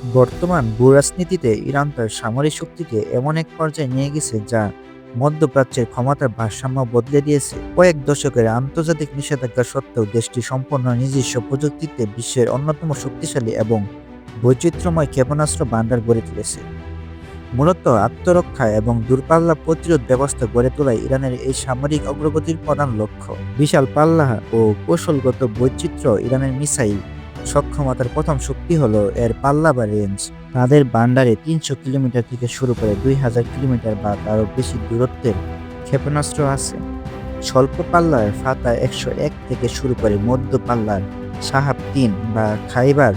বর্তমান ভূরাজনীতিতে ইরান তার সামরিক শক্তিকে এমন এক পর্যায়ে নিয়ে গেছে যা মধ্যপ্রাচ্যের ক্ষমতার ভারসাম্য বদলে দিয়েছে। কয়েক দশকের আন্তর্জাতিক নিষেধাজ্ঞা সত্ত্বেও দেশটি সম্পূর্ণ নিজস্ব প্রযুক্তিতে বিশ্বের অন্যতম শক্তিশালী এবং বৈচিত্র্যময় ক্ষেপণাস্ত্র ভান্ডার গড়ে তুলেছে। মূলত আত্মরক্ষা এবং দূরপাল্লা প্রতিরোধ ব্যবস্থা গড়ে তোলাই ইরানের এই সামরিক অগ্রগতির প্রধান লক্ষ্য। বিশাল পাল্লা ও কৌশলগত বৈচিত্র্য ইরানের মিসাইল সক্ষমতার প্রথম শক্তি হলো এর পাল্লা বা রেঞ্জ। তাদের ভান্ডারে ৩০০ কিলোমিটার থেকে শুরু করে ২০০০ কিলোমিটার বা তারও বেশি দূরত্বের ক্ষেপণাস্ত্র আছে। স্বল্প পাল্লার ফাতা ১০১ থেকে শুরু করে মধ্য পাল্লার সাহাব-৩ বা খাইবার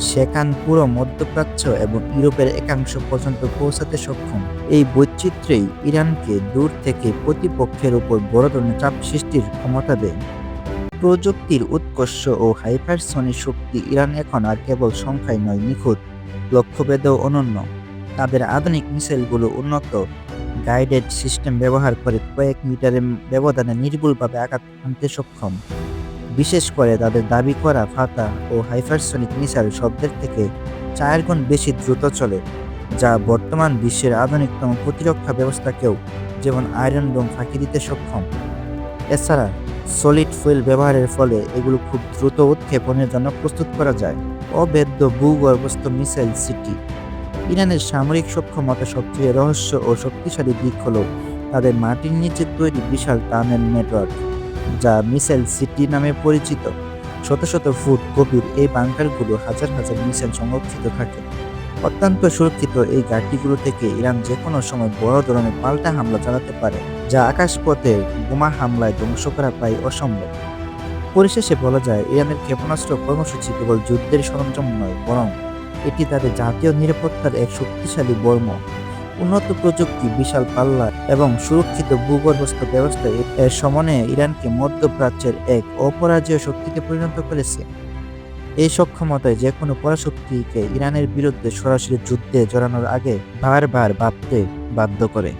সেখান পুরো মধ্যপ্রাচ্য এবং ইউরোপের একাংশ পর্যন্ত পৌঁছাতে সক্ষম। এই বৈচিত্র্যই ইরানকে দূর থেকে প্রতিপক্ষের উপর বড় ধরনের চাপ সৃষ্টির ক্ষমতা দেয়। প্রযুক্তির উৎকর্ষ ও হাইপারসনিক শক্তি ইরান এখন আর কেবল সংখ্যায় নয়, নিখুঁত লক্ষ্যভেদেও অনন্য। তাদের আধুনিক মিসাইলগুলো উন্নত গাইডেড সিস্টেম ব্যবহার করে কয়েক মিটারের ব্যবধানে নির্ভুলভাবে আঘাত হানতে সক্ষম। বিশেষ করে তাদের দাবি করা ফাতা ও হাইপারসনিক মিসাইল শব্দের থেকে ৪ গুণ বেশি দ্রুত চলে, যা বর্তমান বিশ্বের আধুনিকতম প্রতিরক্ষা ব্যবস্থাকেও যেমন আয়রন ডোম ফাঁকি দিতে সক্ষম। এছাড়া সলিড ফুয়েল ব্যবহারের ফলে এগুলো খুব দ্রুত উৎক্ষেপণের জন্য প্রস্তুত করা যায়। অভেদ্য ভূগর্ভস্থ মিসাইল সিটি ইরানের সামরিক সক্ষমতা সবচেয়ে রহস্য ও শক্তিশালী দিক হল তাদের মাটির নিচে তৈরি বিশাল টানেল নেটওয়ার্ক, যা মিসাইল সিটি নামে পরিচিত। শত শত ফুট গভীর এই বাংকারগুলো হাজার হাজার মিসাইল সংরক্ষিত থাকে। অত্যন্ত সুরক্ষিত এই ঘাঁটিগুলো থেকে ইরান যে কোনো সময় বড় ধরনের পাল্টা হামলা চালাতে পারে, যা আকাশপথে বোমা হামলায় ধ্বংস করা প্রায় অসম্ভব। পরিশেষে বলা যায়, ইরানের ক্ষেপণাস্ত্র কর্মসূচি কেবল যুদ্ধের সরঞ্জাম নয়, বরং এটি তাদের জাতীয় নিরাপত্তার এক শক্তিশালী বর্ম। উন্নত প্রযুক্তি, বিশাল পাল্লা এবং সুরক্ষিত ভূগর্ভস্থ ব্যবস্থা এর সমন্বয়ে ইরানকে মধ্যপ্রাচ্যের এক অপরাজেয় শক্তিতে পরিণত করেছে। এই সক্ষমতায় যে কোনো পরাশক্তিকে ইরানের বিরুদ্ধে সরাসরি যুদ্ধে জড়ানোর আগে বারবার ভাবতে বাধ্য করে।